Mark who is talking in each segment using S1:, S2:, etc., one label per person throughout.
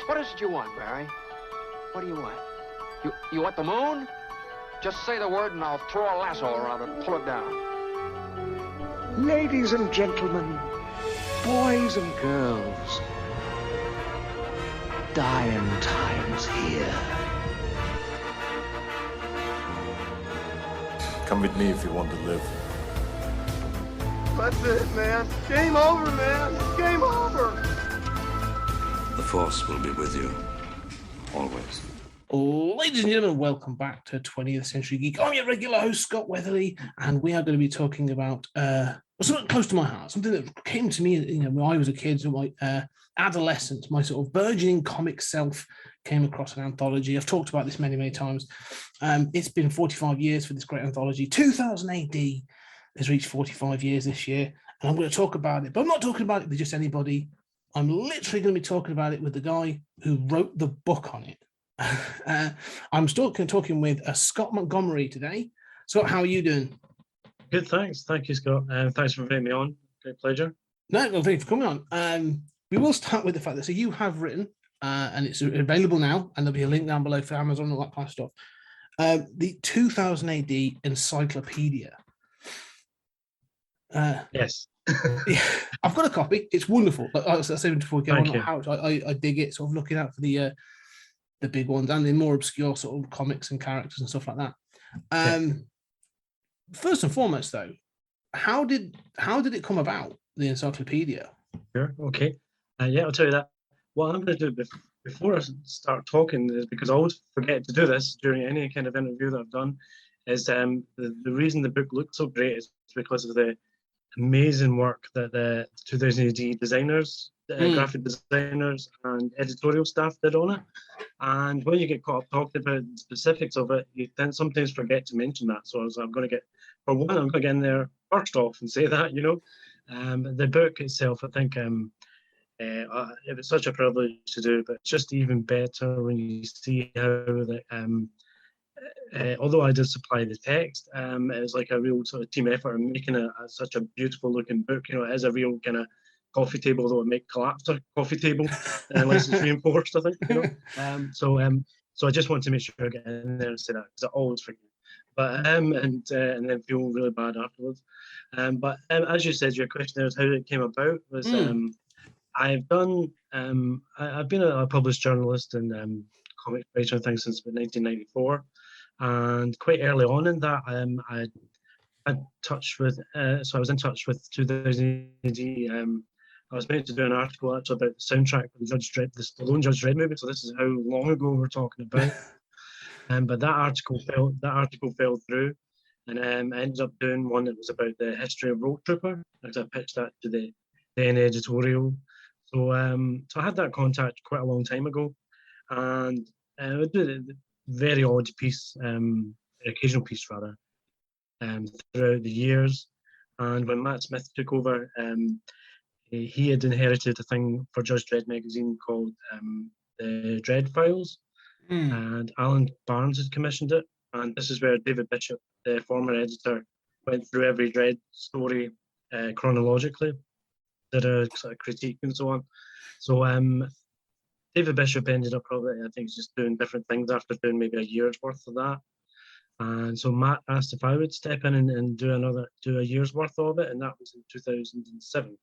S1: What is it you want, Barry? What do you want? You want the moon? Just say the word and I'll throw a lasso around it and pull it down.
S2: Ladies and gentlemen, boys and girls, dying times here.
S3: Come with me if you want to live.
S4: That's it, man. Game over, man. Game over.
S5: The Force will be with you, always.
S6: Ladies and gentlemen, welcome back to 20th Century Geek. I'm your regular host, Scott Weatherly, and we are going to be talking about something close to my heart, something that came to me, when I was a kid, so my adolescence, my sort of burgeoning comic self came across an anthology. I've talked about this many, many times. It's been 45 years for this great anthology. 2000 AD has reached 45 years this year, and I'm going to talk about it, but I'm not talking about it with just anybody. I'm literally going to be talking about it with the guy who wrote the book on it. I'm still talking with Scott Montgomery today. Scott, how are you doing?
S7: Good, thanks. Thank you, Scott. Thanks for inviting me on. Great pleasure.
S6: No, thank you for coming on. We will start with the fact that you have written, and it's available now, and there'll be a link down below for Amazon and all that kind of stuff. The 2000 AD Encyclopedia.
S7: Yes.
S6: Yeah, I've got a copy. It's wonderful. Like I said before, I dig it. Sort of looking out for the big ones and the more obscure sort of comics and characters and stuff like that. First and foremost, though, how did it come about, the encyclopedia?
S7: Sure. Okay. I'll tell you that. What I'm going to do before I start talking is, because I always forget to do this during any kind of interview that I've done, is the reason the book looks so great is because of the amazing work that the 2000 AD designers, graphic designers and editorial staff did on it. And when you get caught up talking about the specifics of it, you then sometimes forget to mention that. So I'm going to I'm going to get in there first off and say that, the book itself, I think it was such a privilege to do, but it's just even better when you see how the although I did supply the text, it was like a real sort of team effort in making it such a beautiful looking book. It is a real kind of coffee table, although it might collapse a coffee table unless it's reinforced, I think. So I just want to make sure I get in there and say that, because I always forget. But and then feel really bad afterwards. But as you said, your question there is how it came about. Was I've done I've been a published journalist and comic writer and things since 1994. And quite early on in that, I had touch with. So I was in touch with 2000 AD. I was meant to do an article actually about the soundtrack for the the Stallone Judge Dredd movie. So this is how long ago we're talking about. But that article fell through, and I ended up doing one that was about the history of Rogue Trooper. As I pitched that to the then editorial. So I had that contact quite a long time ago, and I would do very odd piece, occasional piece rather, throughout the years. And when Matt Smith took over, he had inherited a thing for Judge Dredd magazine called the Dredd Files, and Alan Barnes had commissioned it. And this is where David Bishop, the former editor, went through every Dredd story chronologically, did a sort of critique and so on. So David Bishop ended up probably, I think, just doing different things after doing maybe a year's worth of that. And so Matt asked if I would step in and do a year's worth of it, and that was in 2007.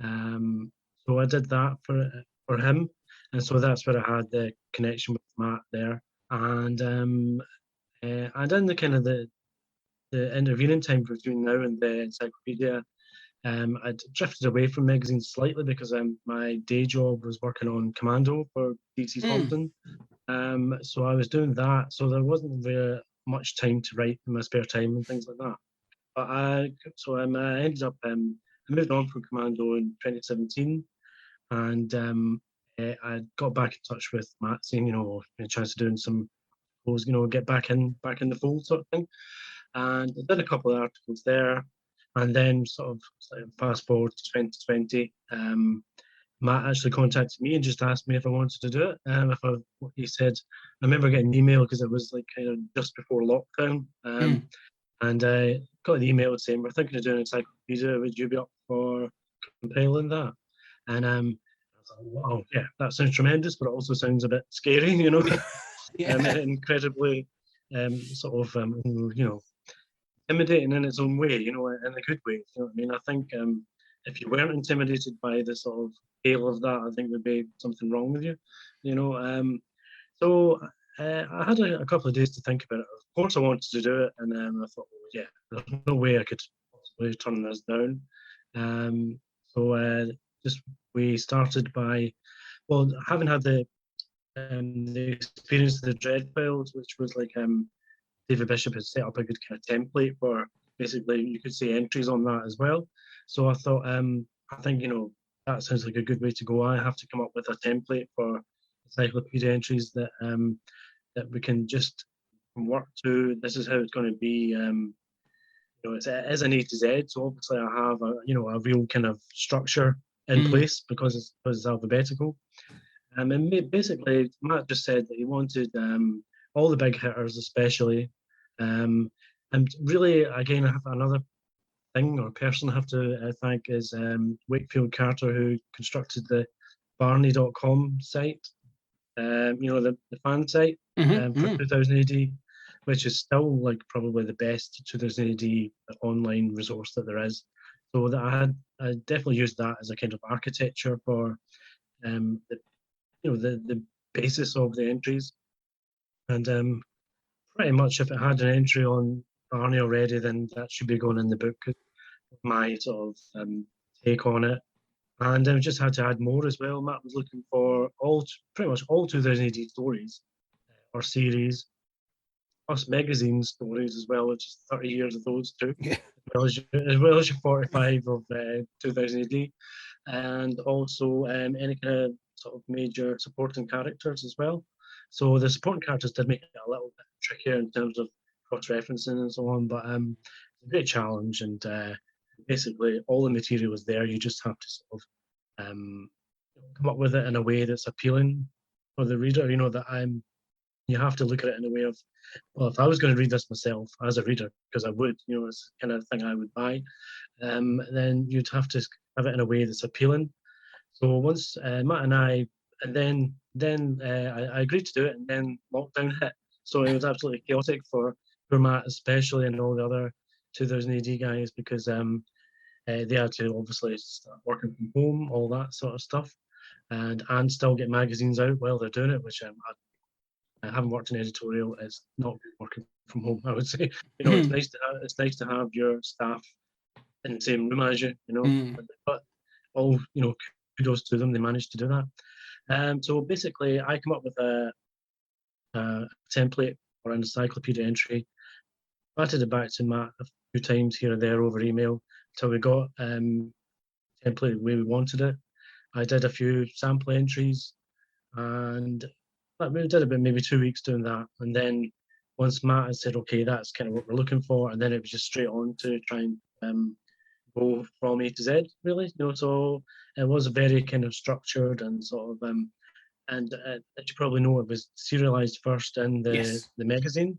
S7: So I did that for him, and so that's where I had the connection with Matt there. And in the kind of the intervening time between now and the encyclopedia, I'd drifted away from magazines slightly because my day job was working on Commando for DC Thompson. So I was doing that, so there wasn't very much time to write in my spare time and things like that. But I ended up I moved on from Commando in 2017, and I got back in touch with Matt, saying a chance of doing some, get back in the fold sort of thing, and I did a couple of articles there. And then sort of fast forward to 2020, Matt actually contacted me and just asked me if I wanted to do it. He said, I remember getting an email because it was like kind of just before lockdown. And I got an email saying, we're thinking of doing an encyclopedia. Would you be up for compiling that? And I was wow, yeah, that sounds tremendous, but it also sounds a bit scary,
S6: Yeah.
S7: incredibly sort of, intimidating in its own way, in a good way. You know what I mean? I think if you weren't intimidated by the sort of scale of that, I think there'd be something wrong with you, you know. So I had a couple of days to think about it. Of course, I wanted to do it, and I thought, well, yeah, there's no way I could possibly turn this down. So just we started by, well, having had the experience of the Dread Files, which was like David Bishop had set up a good kind of template where basically you could see entries on that as well. So I thought, I think, that sounds like a good way to go. I have to come up with a template for encyclopedia entries that that we can just work to. This is how it's going to be. It is an A to Z. So obviously I have a real kind of structure in place because it's alphabetical. And basically Matt just said that he wanted all the big hitters, especially. And really, again, I have another thing or person I have to thank is Wakefield Carter, who constructed the Barney.com site, the fan site for 2000 AD, which is still like probably the best 2000 AD online resource that there is. So that I definitely used that as a kind of architecture for the basis of the entries. And pretty much if it had an entry on Barney already, then that should be going in the book. My sort of take on it. And I just had to add more as well. Matt was looking for pretty much all 2000 AD stories or series, plus magazine stories as well, which is 30 years of those too, as well as your 45 of 2000 AD, and also any kind of sort of major supporting characters as well. So the supporting characters did make it a little bit trickier in terms of cross-referencing and so on, but it's a great challenge, and basically all the material is there. You just have to sort of come up with it in a way that's appealing for the reader. You have to look at it in a way of, well, if I was going to read this myself as a reader, because I would, it's the kind of thing I would buy, then you'd have to have it in a way that's appealing. So once Matt and I, and then I agreed to do it, and then lockdown hit. So it was absolutely chaotic for Matt especially, and all the other 2000 AD guys, because they had to obviously start working from home, all that sort of stuff, and still get magazines out while they're doing it, which I haven't worked in editorial. It's not good working from home, I would say. It's nice to have your staff in the same room as you, but all, kudos to them, they managed to do that. So basically I come up with a template or an encyclopedia entry, batted it back to Matt a few times here and there over email till we got template the way we wanted it. I did a few sample entries, and we did about maybe 2 weeks doing that. And then once Matt had said, okay, that's kind of what we're looking for, and then it was just straight on to try and go from A to Z, really. So it was very kind of structured and sort of, and as you probably know, it was serialized first in the magazine.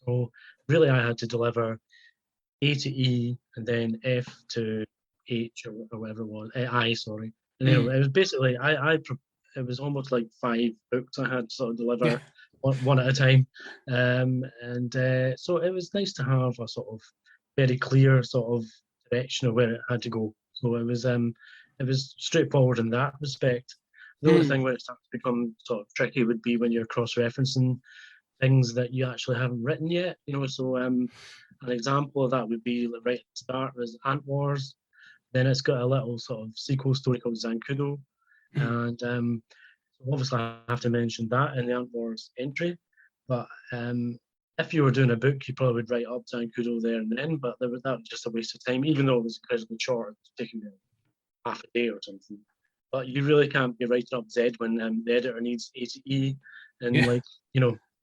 S7: So really, I had to deliver A to E and then F to H or whatever it was, I, sorry. And it was basically, it was almost like 5 books I had to sort of deliver one at a time. So it was nice to have a sort of very clear sort of direction of where it had to go. So it was straightforward in that respect. The only thing where it starts to become sort of tricky would be when you're cross-referencing things that you actually haven't written yet. So an example of that would be right at the start was Ant Wars. Then it's got a little sort of sequel story called Zancudo. And so obviously I have to mention that in the Ant Wars entry. But if you were doing a book, you probably would write up Zancudo there and then, but that was just a waste of time, even though it was incredibly short, it was taking half a day or something. But you really can't be writing up Z when the editor needs A to E in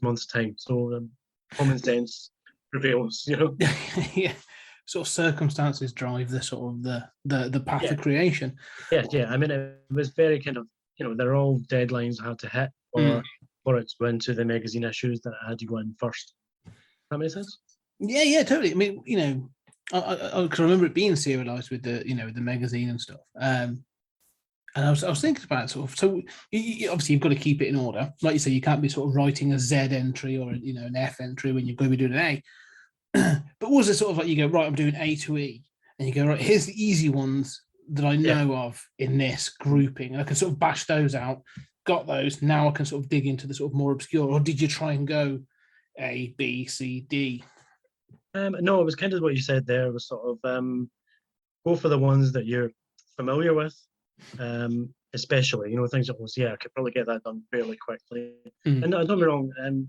S7: months' time. So common sense prevails,
S6: Yeah. Sort of circumstances drive the sort of the path of creation.
S7: Yeah. I mean, it was very kind of, they're all deadlines I had to hit for it to go into the magazine issues that I had to go in first. That makes sense?
S6: Yeah, totally. I mean, I remember it being serialized with the, the magazine and stuff. And I was thinking about sort of, so obviously you've got to keep it in order. Like you say, you can't be sort of writing a Z entry or an F entry when you're going to be doing an A. But was it sort of like you go, right, I'm doing A to E, and you go, right, here's the easy ones that I know of in this grouping, and I can sort of bash those out. Got those. Now I can sort of dig into the sort of more obscure. Or did you try and go A, B, C, D?
S7: No, it was kind of what you said there. Was sort of go for the ones that you're familiar with, especially things that was I could probably get that done fairly quickly. And don't get me wrong,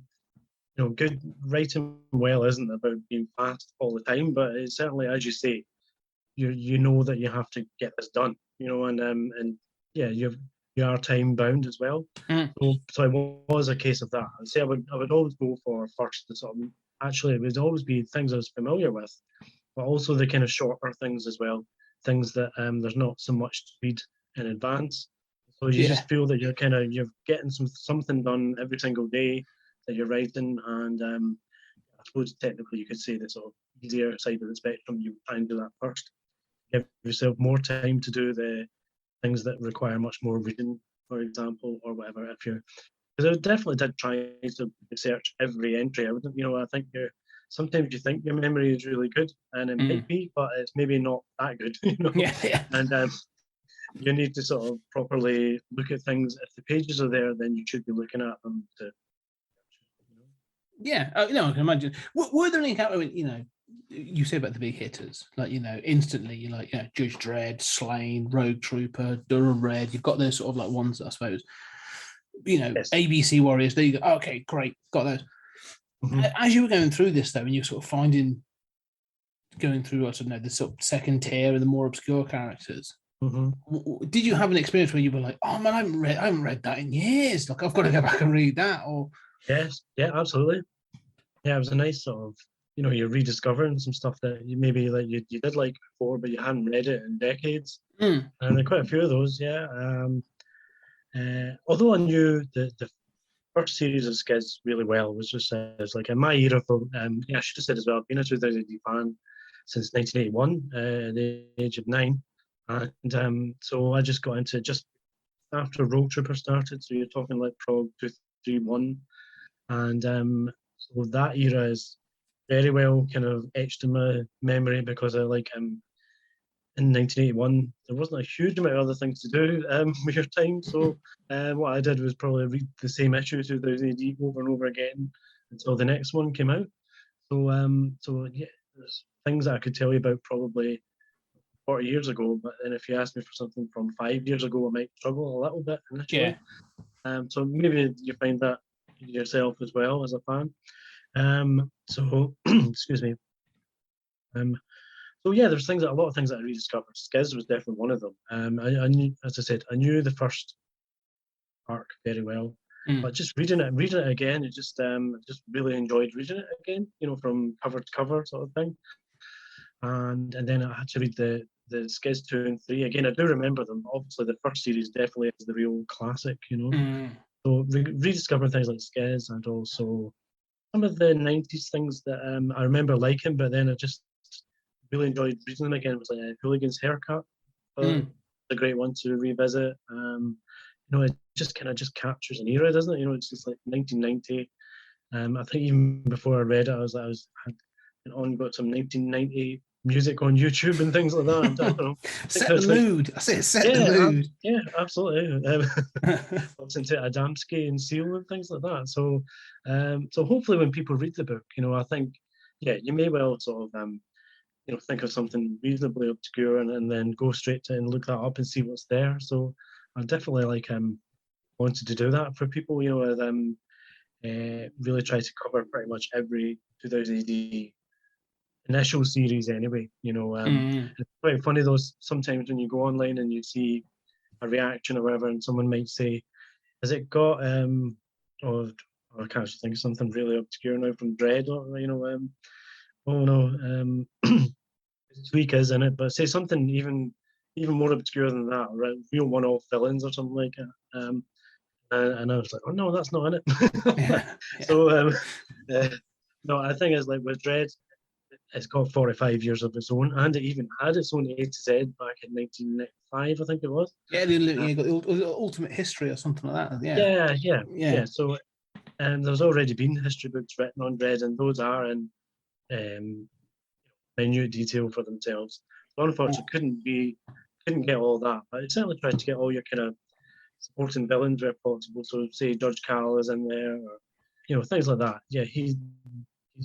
S7: good writing well isn't about being fast all the time, but it's certainly, as you say, you know that you have to get this done, and you are time bound as well. So it was a case of that. I'd say I would always go for first the sort of, actually it would always be things I was familiar with, but also the kind of shorter things as well, things that there's not so much to read in advance. So you just feel that you're getting something done every single day that you're writing, and I suppose technically you could say the sort of easier side of the spectrum, you try and do that first. Give yourself more time to do the things that require much more reading, for example, or whatever. Because I definitely did try to research every entry. I think sometimes you think your memory is really good, and it might be, but it's maybe not that good. And you need to sort of properly look at things. If the pages are there, then you should be looking at them to.
S6: Yeah, I can imagine. Were there any you say about the big hitters, like instantly you're like Judge Dredd, Slain, Rogue Trooper, Durham Red. You've got those sort of like ones, I suppose.
S7: Yes.
S6: ABC Warriors. There you go. Oh, okay, great, got those. As you were going through this though, and you're sort of going through, I don't know, the sort of second tier and the more obscure characters. Did you have an experience where you were like, oh man, I haven't read that in years. Like I've got to go back and read that, or
S7: Yes, yeah, absolutely. Yeah, it was a nice sort of, you're rediscovering some stuff that you maybe like you did like before, but you hadn't read it in decades. And there are quite a few of those, yeah. Although I knew the first series of Skids really well, was just it's like in my era for I should have said as well, I've been a 2000 AD fan since 1981, at the age of 9, and so I just got into just after Rogue Trooper started. So you're talking like Prog 231. And so that era is very well kind of etched in my memory, because I in 1981 there wasn't a huge amount of other things to do with your time. So what I did was probably read the same issue 2000 AD over and over again until the next one came out. So yeah, there's things that I could tell you about probably 40 years ago, but then if you ask me for something from 5 years ago, I might struggle a little bit initially. So maybe you find that yourself as well as a fan. So excuse me. So yeah, there's a lot of things that I rediscovered. Skiz was definitely one of them. I knew, as I said, I knew the first arc very well, but just reading it again, it just really enjoyed reading it again. From cover to cover sort of thing. And then I had to read the Skiz 2 and 3 again. I do remember them. Obviously, the first series definitely is the real classic. So rediscovering things like Skiz, and also some of the 90s things that I remember liking, but then I just really enjoyed reading them again. It was like Hooligan's Haircut. A great one to revisit. It just kind of just captures an era, doesn't it? It's just like 1990. I think even before I read it, I had got some 1990 music on YouTube and things like that. I don't know.
S6: Set the mood. I say set the mood.
S7: Yeah, absolutely. Listen to Adamski and Seal and things like that. So, so hopefully when people read the book, I think, you may well sort of, think of something reasonably obscure and then go straight to and look that up and see what's there. So I definitely wanted to do that for people. Really try to cover pretty much every 2000 AD initial series anyway. It's quite funny though, sometimes when you go online and you see a reaction or whatever, and someone might say, has it got or I can't think of something really obscure now from Dread, or oh no, Tweak is in it, but say something even more obscure than that, right? Real one-off villains or something like that. And I was like, oh no, that's not in it. So no, I think it's like with Dread, it's got 45 years of its own, and it even had its own A to Z back in 1995, I think it was.
S6: Yeah, you got the Ultimate History or something like that.
S7: Yeah. So there's already been history books written on Dredd, and those are in minute detail for themselves. So unfortunately, couldn't get all that, but it certainly tried to get all your kind of supporting villains where possible. So say George Carl is in there, or things like that. Yeah, he's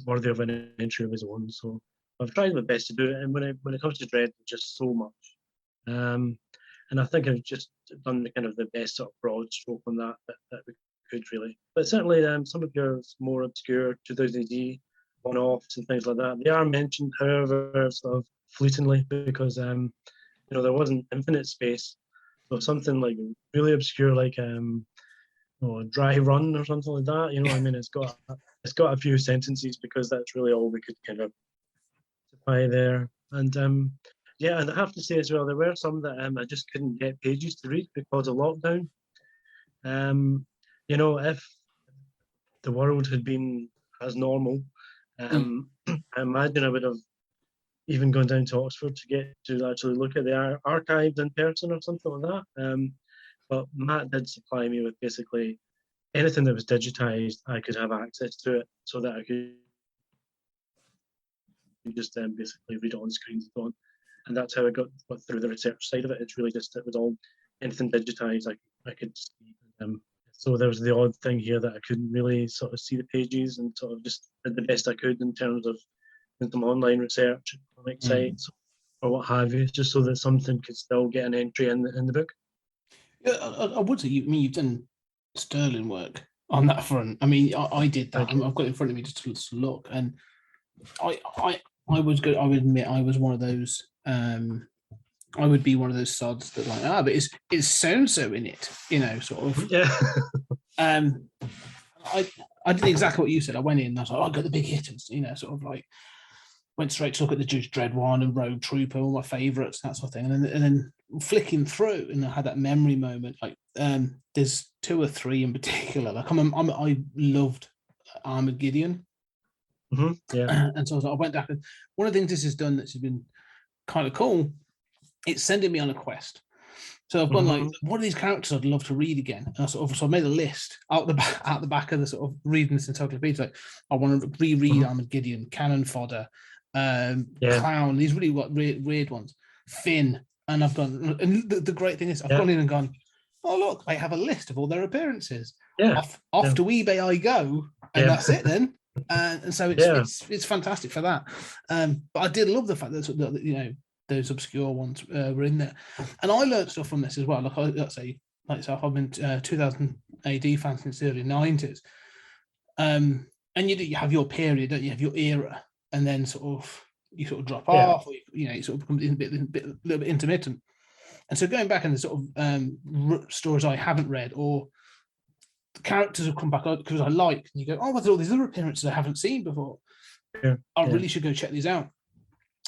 S7: worthy of an entry of his own. So I've tried my best to do it. And when it comes to Dredd, there's just so much. And I think I've just done the kind of the best sort of broad stroke on that we could really. But certainly some of your more obscure 2000 AD one-offs and things like that, they are mentioned, however, sort of fleetingly, because there wasn't infinite space. So something like really obscure, like a Dry Run or something like that. I mean, it's got a few sentences because that's really all we could kind of supply there. And and I have to say as well, there were some that I just couldn't get pages to read because of lockdown. If the world had been as normal, I imagine I would have even gone down to Oxford to get to actually look at the archives in person or something like that. But Matt did supply me with basically anything that was digitized. I could have access to it so that I could just basically read it on screen and so on. And that's how I got through the research side of it. It's really just, it was all anything digitized I could see. So there was the odd thing here that I couldn't really sort of see the pages, and sort of just did the best I could in terms of some online research, comic sites or what have you, just so that something could still get an entry in the book.
S6: Yeah, I would say you've done sterling work on that front. I mean, I did that. I've got it in front of me just to look, and I was good. I would admit I was one of those. I would be one of those sods that like, but it's so and so in it, sort of.
S7: Yeah.
S6: I did exactly what you said. I went in and I was like, I got the big hitters, sort of like went straight to look at the Judge Dredd one and Rogue Trooper, all my favourites, that sort of thing. And then flicking through, and I had that memory moment. Like there's 2 or 3 in particular. Like I loved Armored Gideon.
S7: Mm-hmm. Yeah.
S6: And so I went back, and one of the things this has done that's been kind of cool, it's sending me on a quest. So I've gone like, what are these characters I'd love to read again? And so I made a list out the back of the sort of reading this encyclopedia. Like, I want to reread Armored Gideon, Cannon Fodder, Clown, these really weird ones, Finn. And I've gone, and the great thing is I've gone in and gone, oh look, I have a list of all their appearances.
S7: Yeah.
S6: Off to eBay I go, and that's it then. And so it's fantastic for that. But I did love the fact that those obscure ones were in there, and I learned stuff from this as well. Like I've been 2000 AD fan since the early 90s, and you have your period, don't you? You have your era, and then you drop off, or you sort of become a little bit intermittent. And so going back and the sort of stories I haven't read, or the characters have come back because I like, and you go, oh, there's all these other appearances I haven't seen before. I really should go check these out.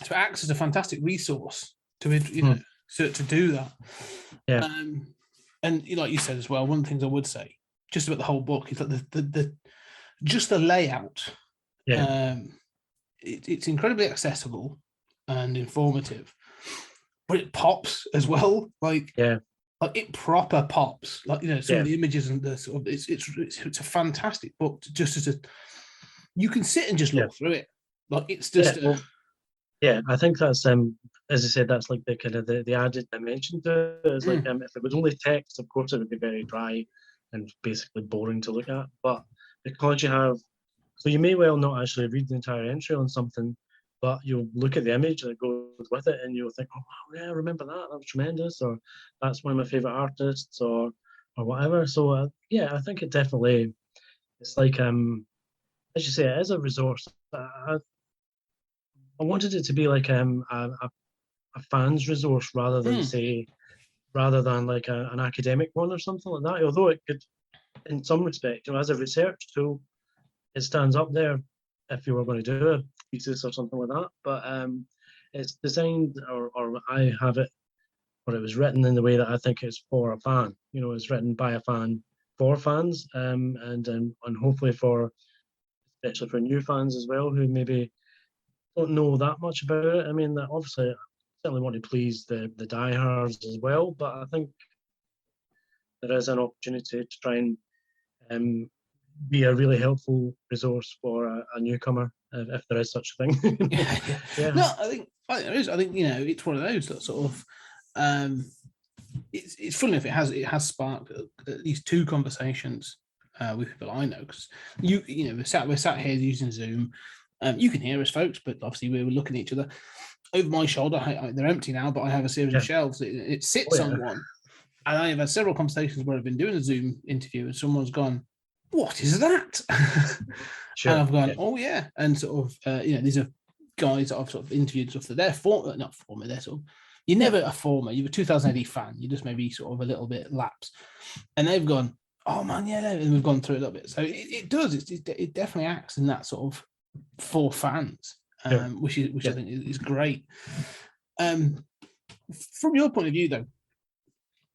S6: So it acts as a fantastic resource to to do that. Yeah. And like you said as well, one of the things I would say just about the whole book is that the layout. Yeah. It's incredibly accessible and informative, but it pops as well. Like it proper pops. Like some of the images and the sort of it's a fantastic book. Just as you can sit and just look through it. Like it's just.
S7: I think that's as I said, that's like the kind of the added dimension to it. It's like if it was only text, of course it would be very dry and basically boring to look at. But because you may well not actually read the entire entry on something, but you'll look at the image that goes with it, and you'll think, oh wow, yeah, I remember that. That was tremendous, or that's one of my favorite artists, or whatever. So I think it definitely, it's like as you say, it is a resource. I wanted it to be like a fan's resource rather than like an academic one or something like that. Although it could, in some respect, as a research tool, it stands up there if you were going to do a thesis or something like that. But it's designed, or I have it, or it was written in the way that I think it's for a fan. It's written by a fan for fans, and hopefully especially for new fans as well, who maybe don't know that much about it. I mean, obviously, I certainly want to please the diehards as well, but I think there is an opportunity to try and be a really helpful resource for a newcomer, if there is such a thing. Yeah.
S6: No, I think there is. I think it's one of those that sort of. It's funny if it has sparked at least two conversations with people I know, because we're sat here using Zoom. You can hear us, folks, but obviously we were looking at each other over my shoulder. They're empty now, but I have a series of shelves. It sits on one, and I have had several conversations where I've been doing a Zoom interview, and someone's gone, "What is that?"
S7: Sure.
S6: And I've gone, "Oh yeah," and sort of these are guys that I've sort of interviewed stuff that they're not former, they're sort of. You're never a former. You're a 2000 AD fan. You just maybe sort of a little bit lapsed, and they've gone, "Oh man, yeah," and we've gone through a little bit. So it does. It definitely acts in that sort of for fans, which I think is great. From your point of view, though,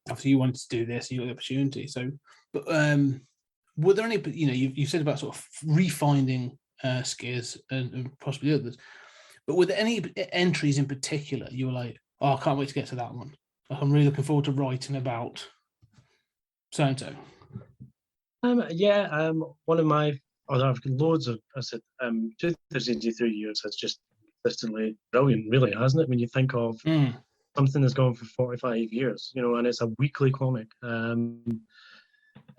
S6: obviously you wanted to do this, you got the opportunity. So, but were there any? You said about sort of refinding Skiers and possibly others, but were there any entries in particular you were like, "Oh, I can't wait to get to that one. Like, I'm really looking forward to writing about so and so."
S7: One of my, I've got loads of, I said, 2003 years has just consistently brilliant, really, hasn't it? When you think of something that's gone for 45 years, and it's a weekly comic.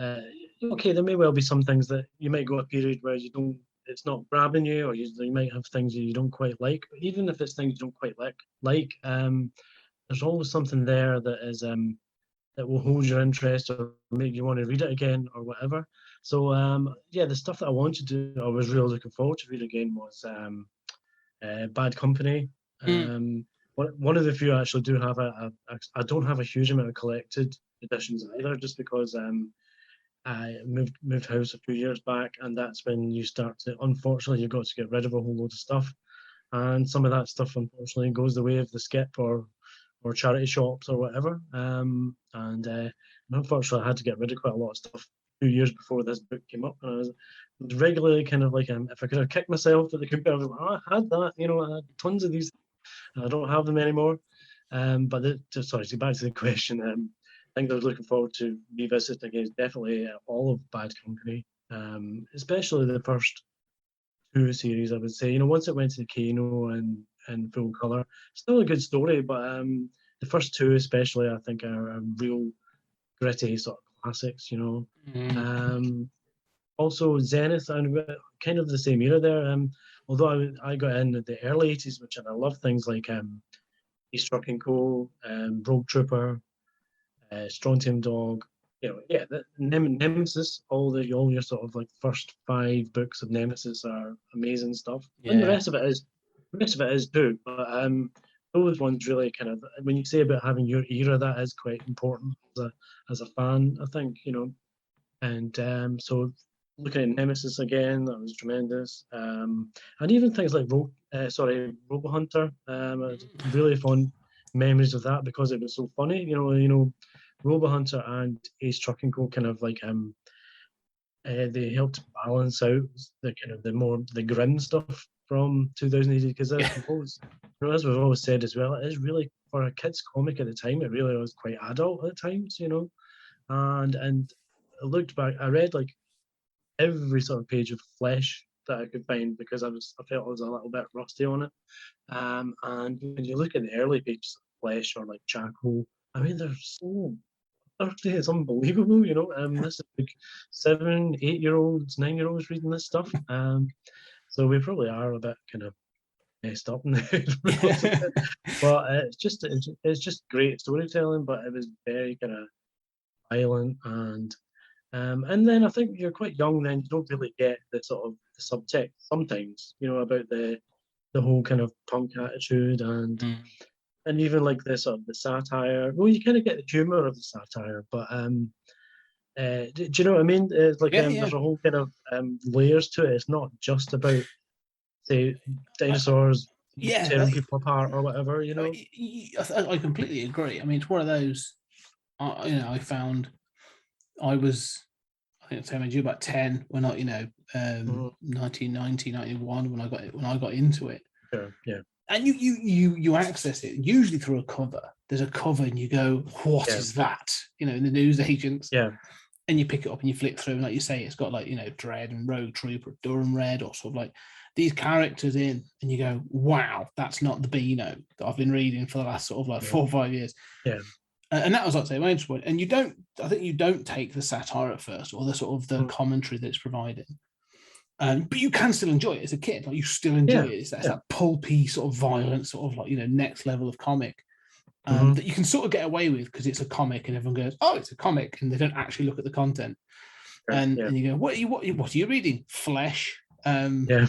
S7: Okay, there may well be some things that you might go a period where it's not grabbing you, or you might have things that you don't quite like. But even if it's things you don't quite like, there's always something there that is that will hold your interest or make you want to read it again or whatever. So the stuff that I wanted to do, I was really looking forward to read again was Bad Company. One of the few I actually do have. I don't have a huge amount of collected editions either, just because I moved house a few years back, and that's when you start to, unfortunately, you've got to get rid of a whole load of stuff, and some of that stuff unfortunately goes the way of the skip or charity shops or whatever. And unfortunately, I had to get rid of quite a lot of stuff a few years before this book came up, and I was regularly kind of like, if I could have kicked myself at the computer, I was like, I had that, I had tons of these, and I don't have them anymore. But back to the question. I think I was looking forward to revisiting is definitely all of Bad Company, especially the first two series. I would say, once it went to the Kano and full color, still a good story, but the first two especially, I think, are real gritty sort of classics. Also Zenith, and kind of the same era there. Although I got in the early 80s, which I love things like East Rock and Co, Rogue Trooper, Strontium Dog, Nemesis. All your sort of like first 5 books of Nemesis are amazing stuff, and the rest of it is too. But those ones really kind of, when you say about having your era, that is quite important as a fan, I think, And so looking at Nemesis again, that was tremendous. And even things like Robo Hunter, really fond memories of that because it was so funny. Robo Hunter and Ace Truck and Co kind of like they helped balance out the kind of the grim stuff from 2080, because as we've always said as well, it is really, for a kids comic at the time, it really was quite adult at times, and I looked back, I read like every sort of page of Flesh that I could find, because I felt I was a little bit rusty on it, and when you look at the early pages of Flesh or like Charcoal, I mean, they're so dirty, it's unbelievable, this is like 7, 8-year-olds, 9-year-olds reading this stuff. So we probably are a bit kind of messed up in the head. But it's just great storytelling, but it was very kind of violent, and then I think you're quite young then, you don't really get the sort of the subtext sometimes, about the whole kind of punk attitude and even like the sort of the satire. Well, you kind of get the humor of the satire, but do you know what I mean? It's like there's a whole kind of layers to it. It's not just about, say, dinosaurs tearing people apart or whatever.
S6: I completely agree. I mean, it's one of those. I found I think I told you about 10 when I 1990, 91 when I got into it,
S7: Sure. Yeah.
S6: And you access it usually through a cover. There's a cover, and you go, "What is that?" You know, in the news agents.
S7: Yeah.
S6: And you pick it up and you flick through, and like you say, it's got like, you know, Dredd and Rogue Trooper, Durham Red, or sort of like these characters in, and you go, "Wow, that's not the Beano that I've been reading for the last sort of like 4 or 5 years."
S7: Yeah.
S6: And that was, like I say, my interest point. And I think you don't take the satire at first, or the sort of the commentary that it's providing. But you can still enjoy it as a kid. Like, you still enjoy it. It's that pulpy sort of violent, sort of like, you know, next level of comic that you can sort of get away with because it's a comic, and everyone goes, "Oh, it's a comic," and they don't actually look at the content. And you go, "What are you reading? Flesh?"
S7: Yeah.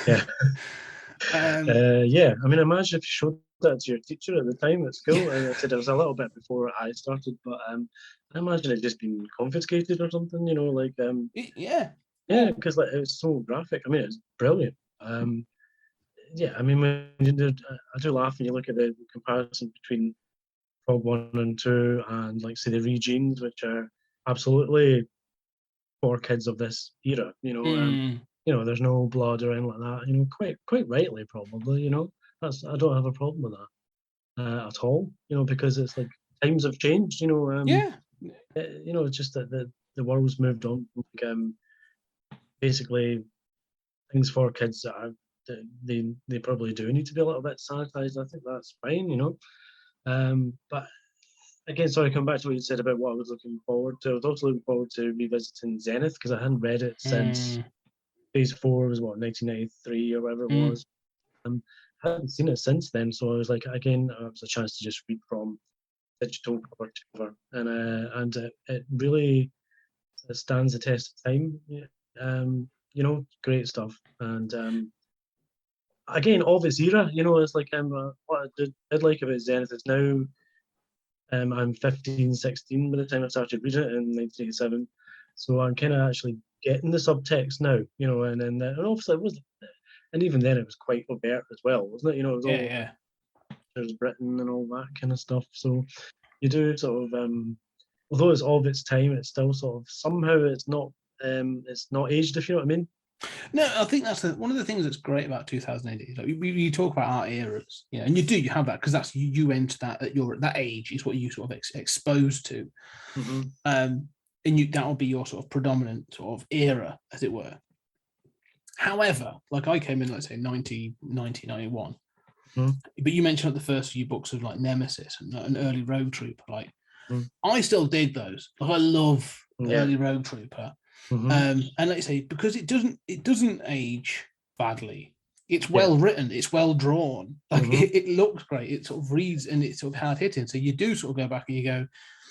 S7: Yeah. Yeah. I mean, imagine if you showed that to your teacher at the time at school. And I said it was a little bit before I started, but I imagine it just been confiscated or something. You know, like
S6: yeah.
S7: Yeah, because like it was so graphic. I mean, it's brilliant. Yeah, I mean, when you I do laugh when you look at the comparison between Frog 1 and 2 and, like, say, the Regenes, which are absolutely for kids of this era. You know, there's no blood or anything like that. You know, quite rightly, probably. You know, I don't have a problem with that at all. You know, because it's like times have changed. You know, you know, it's just that the world's moved on. Like, basically, things for kids that are they probably do need to be a little bit sanitized. I think that's fine, you know. But again, sorry, come back to what you said about what I was looking forward to. I was also looking forward to revisiting Zenith because I hadn't read it since Phase 4 was 1993 or whatever it was. I hadn't seen it since then, so I was like, again, it was a chance to just read from digital cover to cover, and it really stands the test of time. You know, great stuff. And again, of its era, you know, it's like what I did like about Zenith is now I'm 15, 16 by the time I started reading it in 1987. So I'm kind of actually getting the subtext now, you know, and obviously it was, and even then it was quite overt as well, wasn't it? You know, it was all there's Britain and all that kind of stuff. So you do sort of, although it's of its time, it's still sort of somehow it's not aged, if you know what I mean.
S6: No, I think that's one of the things that's great about 2008. Is like you talk about our eras, you know, and you have that because that's you enter that at that age is what you sort of exposed to, and that will be your sort of predominant sort of era, as it were. However, like I came in, let's say 91, but you mentioned like the first few books of like Nemesis and an early Rogue Trooper. Like I still dig those. Like I love early Rogue Trooper. And like you say, because it doesn't age badly. It's well written, it's well drawn. Like it looks great. It sort of reads and it's sort of hard hitting. So you do sort of go back and you go,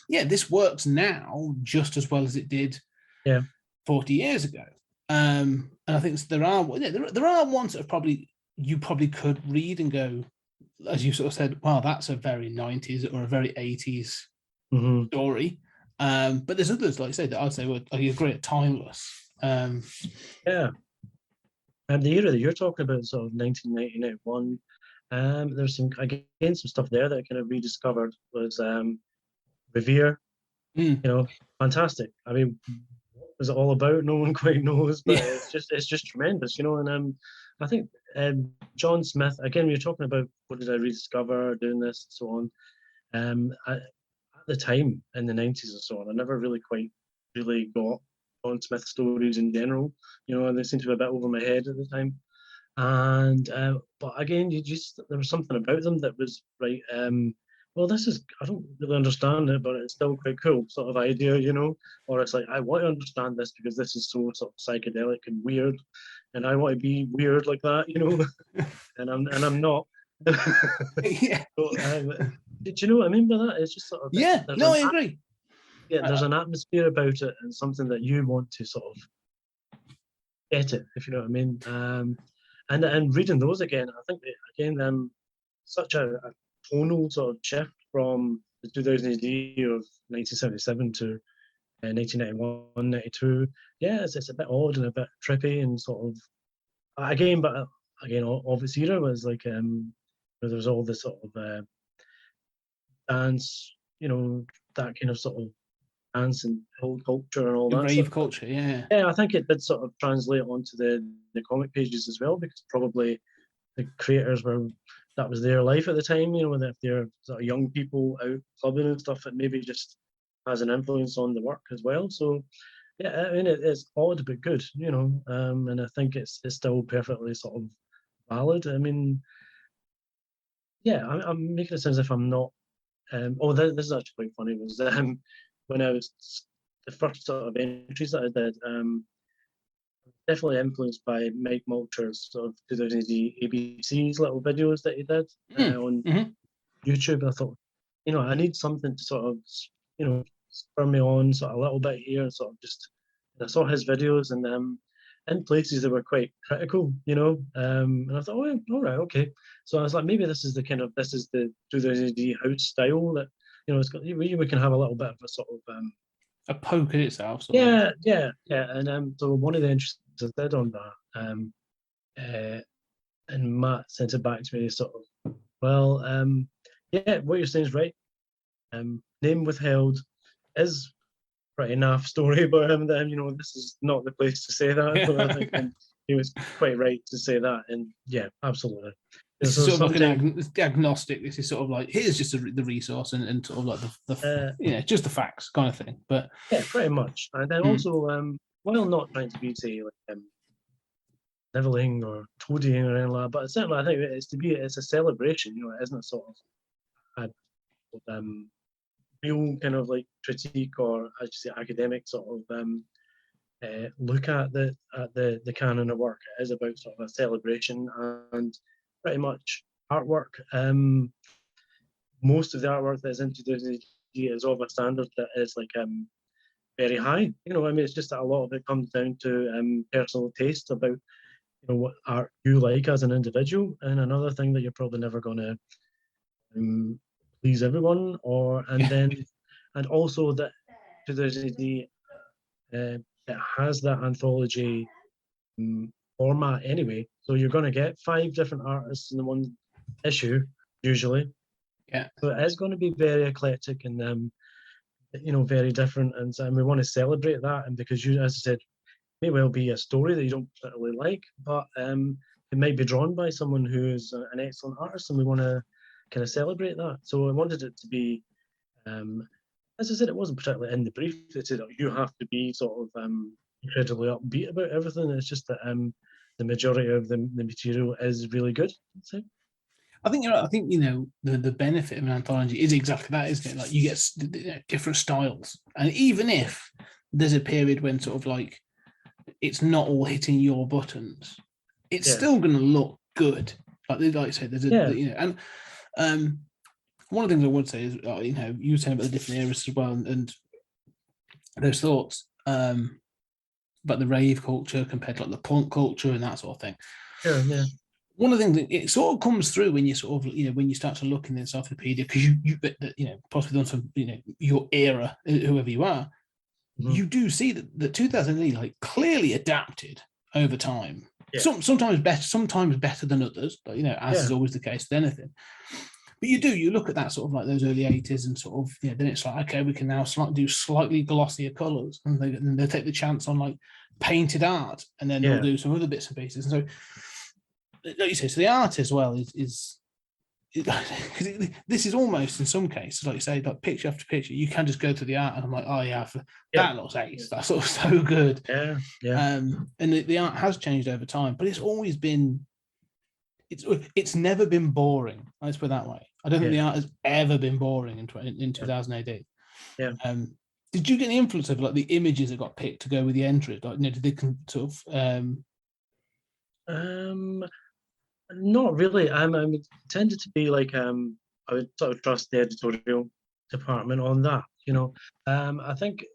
S6: yeah, this works now just as well as it did 40 years ago. And I think there are ones that you probably could read and go, as you sort of said, wow, that's a very 90s or a very 80s story. But there's others, like I say, that I'd say I agree, timeless.
S7: And the era that you're talking about, sort of 1991, there's some stuff there that I kind of rediscovered was Revere. You know, fantastic. I mean, what was it all about? No one quite knows, but it's just tremendous, you know. And I think John Smith, again, we were talking about what did I rediscover doing this and so on. At the time in the 90s and so on, I never really got John Smith stories in general, you know, and they seemed to be a bit over my head at the time. And but again, there was something about them that was right. Well, I don't really understand it, but it's still quite cool, sort of idea, you know. Or it's like, I want to understand this because this is so sort of psychedelic and weird, and I want to be weird like that, you know. and I'm not. So, do you know what I mean by that? It's just sort of
S6: I agree.
S7: Yeah, there's an atmosphere about it and something that you want to sort of get it, if you know what I mean. And reading those again, I think such a tonal sort of shift from the 2000 AD of 1977 to 1991, 92. Yeah, it's a bit odd and a bit trippy and sort of of its era was like there was all this sort of dance, you know, that kind of sort of dance and old culture and all that.
S6: Rave culture, yeah.
S7: Yeah, I think it did sort of translate onto the comic pages as well, because probably the creators that was their life at the time. You know, and if they're sort of young people out clubbing and stuff, it maybe just has an influence on the work as well. So yeah, I mean it's odd but good, you know, and I think it's still perfectly sort of valid. I mean, yeah, I'm making it sound as if I'm not. This is actually quite funny. Was when I was the first sort of entries that I did, definitely influenced by Mike Mulcher's sort of 2000 ABC's little videos that he did on YouTube. I thought, you know, I need something to sort of, you know, spur me on sort of a little bit here, and sort of just. I saw his videos, and in places that were quite critical, you know, and I thought, oh, yeah, all right, okay. So I was like, maybe this is the 2000 house style that, you know, it's got. We can have a little bit of a sort of
S6: a poke at itself.
S7: Yeah. And so one of the entries I did on that, and Matt sent it back to me, sort of, well, yeah, what you're saying is right. Name withheld is pretty naff story about him. Then, you know, this is not the place to say that. But I think he was quite right to say that. And yeah, absolutely.
S6: This is sort of like agnostic. This is sort of like, here's just the resource and sort of like the you know, just the facts kind of thing. But
S7: yeah, pretty much. And then also, while not trying to be, say, like niveling or toadying or anything like that, but certainly I think it's a celebration. You know, it isn't a sort of real kind of like critique or, I should say, academic sort of look at the canon of work. It is about sort of a celebration and pretty much artwork. Most of the artwork that's in 2000 is of a standard that is like very high. You know, I mean, it's just that a lot of it comes down to personal taste about, you know, what art you like as an individual, and another thing that you're probably never going to please everyone, and also that 2000 it has that anthology format anyway, so you're going to get 5 different artists in the one issue usually.
S6: Yeah,
S7: so it is going to be very eclectic and you know, very different, and we want to celebrate that. And because you, as I said, may well be a story that you don't particularly like, but it might be drawn by someone who is an excellent artist, and we want to kind of celebrate that. So I wanted it to be, as I said, it wasn't particularly in the brief. It said, oh, you have to be sort of incredibly upbeat about everything. It's just that the majority of the material is really good. So.
S6: I think you're right. I think, you know, the benefit of an anthology is exactly that, isn't it? Like, you get different styles, and even if there's a period when sort of like it's not all hitting your buttons, it's still going to look good. Like I say, there's a you know, and one of the things I would say is, you know, you were saying about the different eras as well, and those thoughts about the rave culture compared to like the punk culture and that sort of thing.
S7: Yeah.
S6: One of the things that it sort of comes through when you sort of, you know, when you start to look in the encyclopedia, because you know, possibly done some, you know, your era, whoever you are, you do see that 2008 like clearly adapted over time. Yeah. Sometimes better than others, but, you know, as is always the case with anything. But you look at that sort of like those early 80s and sort of, you know, then it's like, okay, we can now do slightly glossier colours, and they take the chance on like painted art, and then they'll do some other bits and pieces. And so, like you say, so the art as well is this is almost, in some cases, like you say, like picture after picture, you can just go to the art and I'm like, oh yeah, that looks ace. That's sort of so good.
S7: Yeah.
S6: And the art has changed over time, but it's always been, it's never been boring. Let's put it that way. I don't think the art has ever been boring in 2000 AD.
S7: Yeah.
S6: Did you get the influence of like the images that got picked to go with the entries? Like, you know, did they sort
S7: of not really. I tended to be like I would sort of trust the editorial department on that. You know, I think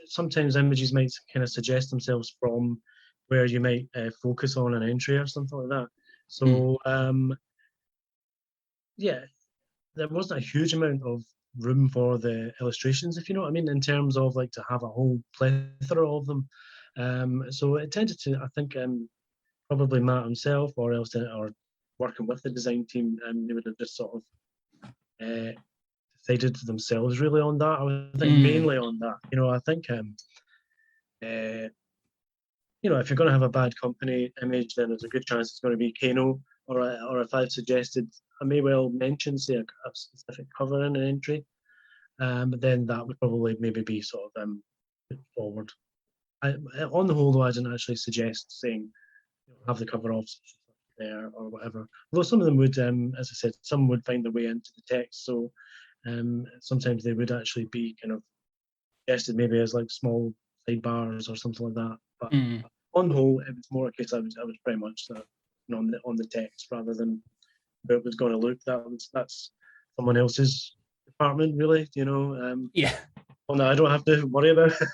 S7: sometimes images might kind of suggest themselves from where you might focus on an entry or something like that. So there wasn't a huge amount of room for the illustrations, if you know what I mean, in terms of like to have a whole plethora of them. So it tended to, I think, probably Matt himself or working with the design team, they would have just sort of decided themselves really on that. I would think mainly on that. You know, I think you know, if you're going to have a bad company image, then there's a good chance it's going to be Kano or if I've suggested, I may well mention, say, a specific cover in an entry, but then that would probably maybe be sort of put forward. On the whole, though, I didn't actually suggest saying have the cover off there or whatever. Although some of them would, as I said, some would find their way into the text, so sometimes they would actually be kind of suggested maybe as like small sidebars or something like that. But on the whole, it was more a case I was pretty much on the text rather than where it was going to look. That's someone else's department, really.
S6: Yeah.
S7: Well, no, I don't have to worry about it.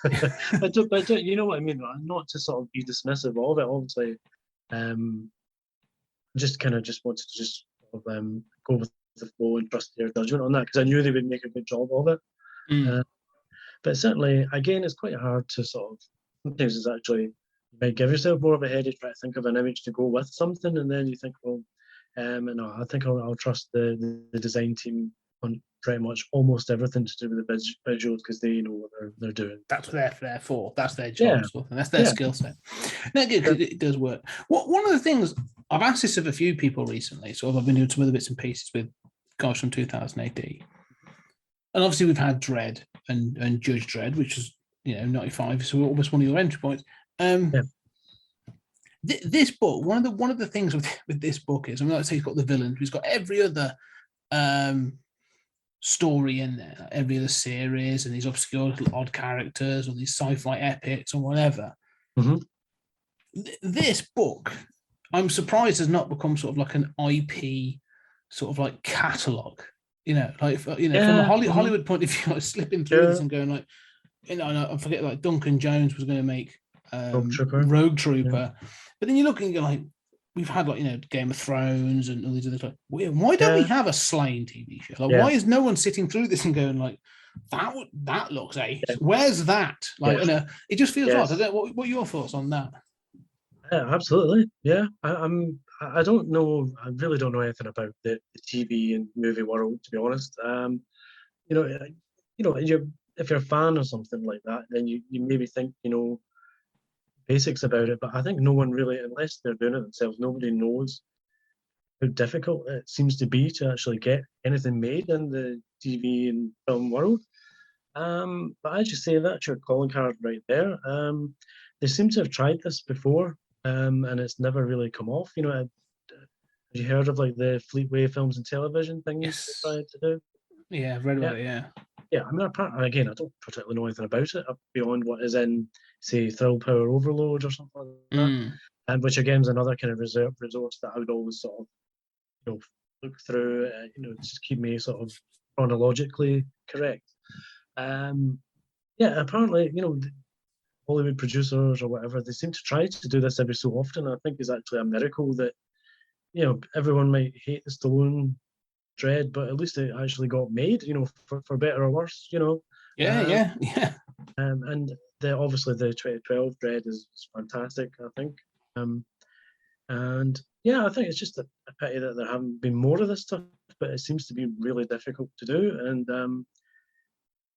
S7: but you know what I mean? Not to sort of be dismissive of it, obviously. Just wanted to just sort of, go with the flow and trust their judgment on that, because I knew they would make a good job of it. But certainly, again, it's quite hard to sort of, sometimes it's actually, you might give yourself more of a headache trying to think of an image to go with something, and then you think, well, no, I think I'll trust the design team on pretty much almost everything to do with the visuals, because they know what they're doing.
S6: That's what they're there for. That's their job.
S7: Yeah.
S6: That's their skill set. No, good, 'cause it does work. One of the things, I've asked this of a few people recently, sort of I've been doing some other bits and pieces with guys from 2000 AD. And obviously we've had Dredd and Judge Dredd, which is, 95, so almost one of your entry points. This book, one of the things with this book is, like I say, he's got the villain, he's got every other story in there, every other series, and these obscure little odd characters or these sci-fi epics or whatever. This book, I'm surprised, has not become sort of like an IP sort of like catalogue. From a Hollywood point of view, like slipping through this and going like, I forget, like Duncan Jones was going to make Rogue Trooper. But then you look and you're like, we've had Game of Thrones and all these other like, why don't we have a Slain TV show? Like, why is no one sitting through this and going like, that looks ace? Where's that? Like, it just feels odd. I don't know, what are your thoughts on that?
S7: Yeah, absolutely. Yeah, I don't know. I really don't know anything about the TV and movie world, to be honest. If you're a fan or something like that, then you maybe think basics about it. But I think no one really, unless they're doing it themselves, nobody knows how difficult it seems to be to actually get anything made in the TV and film world. But as you say, that's your calling card right there. They seem to have tried this before. And it's never really come off. Have you heard of like the Fleetway Films and Television thing they tried to do?
S6: Yeah, I've read about it. Yeah.
S7: Yeah, I mean, again, I don't particularly know anything about it beyond what is in, say, Thrill Power Overload or something like that. And which again is another kind of resource that I would always sort of, look through. Just keep me sort of chronologically correct. Apparently, Hollywood producers or whatever, they seem to try to do this every so often. I think it's actually a miracle that, everyone might hate the Stallone Dredd, but at least it actually got made, for better or worse,
S6: Yeah.
S7: And obviously the 2012 Dredd is fantastic, I think. And yeah, I think it's just a pity that there haven't been more of this stuff, but it seems to be really difficult to do. And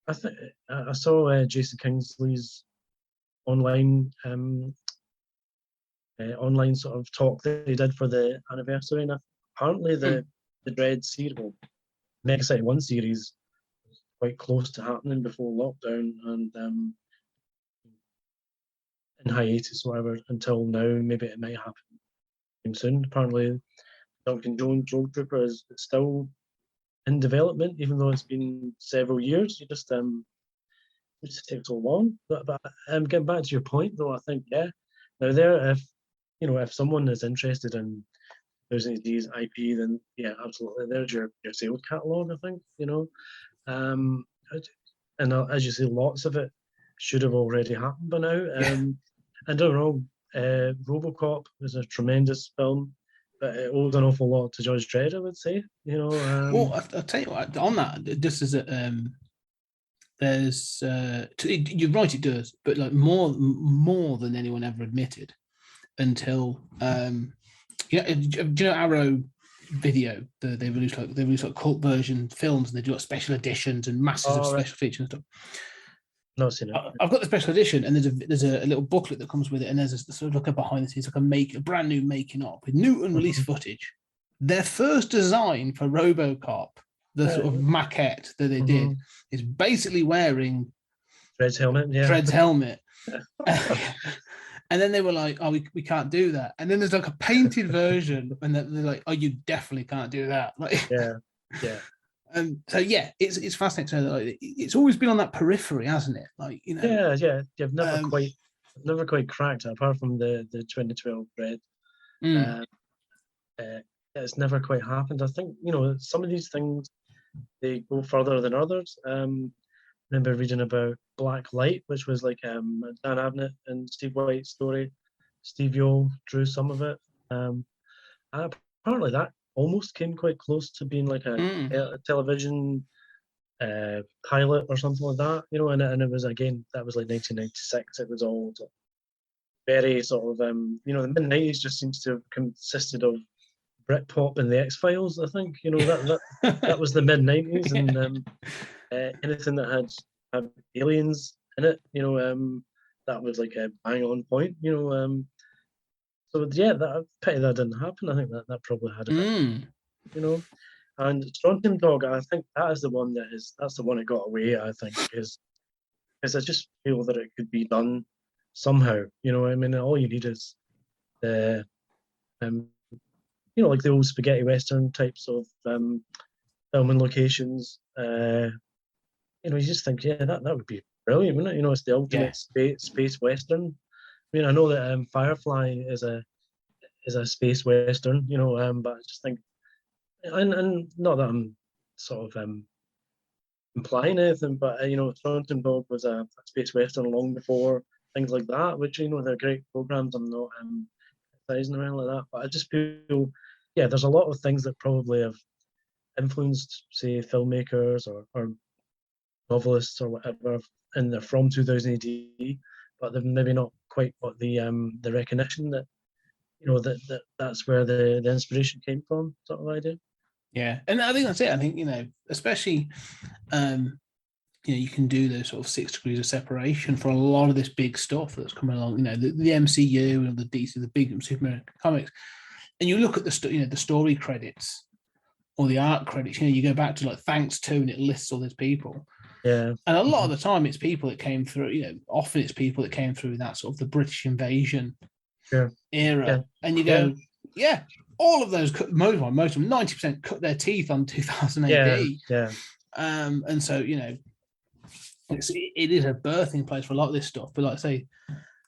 S7: I think I saw Jason Kingsley's online sort of talk that he did for the anniversary, and apparently the Dredd series, Mega City 1 series, was quite close to happening before lockdown, and in hiatus, whatever, until now. Maybe it might happen soon. Apparently, Duncan Jones Rogue Trooper is still in development, even though it's been several years. You just it just takes so long. But getting back to your point, though, I think now there, if someone is interested in using these IP, then absolutely, there's your sales catalog. I think and as you say, lots of it should have already happened by now. I don't know. RoboCop was a tremendous film, but it owes an awful lot to Judge Dredd, I would say.
S6: Well, I'll tell you what. On that, just as there's, you're right, it does, but like more than anyone ever admitted until do you know Arrow Video? They release like cult version films, and they do like special editions and masses of special features and stuff.
S7: No, seen it.
S6: I've got the special edition, and there's a little booklet that comes with it, and there's a sort of like a behind the scenes, like a brand new making up with new unreleased footage their first design for RoboCop, the sort of maquette that they did, is basically wearing
S7: Fred's helmet. Yeah.
S6: Fred's helmet. And then they were like, "Oh, we can't do that." And then there's like a painted version, and they're like, "Oh, you definitely can't do that." Like,
S7: yeah.
S6: so yeah, it's fascinating to know that like, it's always been on that periphery, hasn't it? Like, you know.
S7: Yeah. You've never quite cracked it, apart from the 2012 Red. It's never quite happened. I think, you know, some of these things, they go further than others. Remember reading about Black Light, which was like Dan Abnett and Steve White's story. Steve Yeowell drew some of it. And apparently that almost came quite close to being like a television pilot or something like that, you know. And it was, again, that was like 1996. It was all very sort of you know, the mid 90s just seems to have consisted of Britpop and the X-Files. I think, you know, that was the mid 90s. And anything that had aliens in it, you know, that was like a bang on point, you know. So yeah, that pity that didn't happen. I think that probably had a bit, you know. And Strontium Dog, I think that is the one that's the one that got away. I think because I just feel that it could be done somehow. You know, I mean, all you need is the you know, like the old spaghetti western types of filming locations. You know, you just think, yeah, that would be brilliant, wouldn't it? You know, it's the ultimate space western. I mean, I know that Firefly is a space western, you know, but I just think, and not that I'm sort of implying anything, but you know, Strontium Dog was a space western long before things like that, which, you know, they're great programs. I'm not criticizing around like that, but I just feel, yeah, there's a lot of things that probably have influenced, say, filmmakers or novelists or whatever, and they're from 2000 AD, but they've maybe not quite got the recognition that, you know, that's where the inspiration came from, sort of idea.
S6: Yeah, and I think that's it. I think, you know, especially, you know, you can do those sort of 6 degrees of separation for a lot of this big stuff that's coming along. You know, the MCU and the DC, the big Superman comics, and you look at the story credits or the art credits. You know, you go back to like Thanks To, and it lists all those people.
S7: Yeah,
S6: and a lot of the time it's people that came through. You know, often it's people that came through that sort of the British invasion era, and you go, yeah. All of those, most of them, 90% cut their teeth on 2000 AD.
S7: Yeah.
S6: And so, you know, it is a birthing place for a lot of this stuff. But like I say,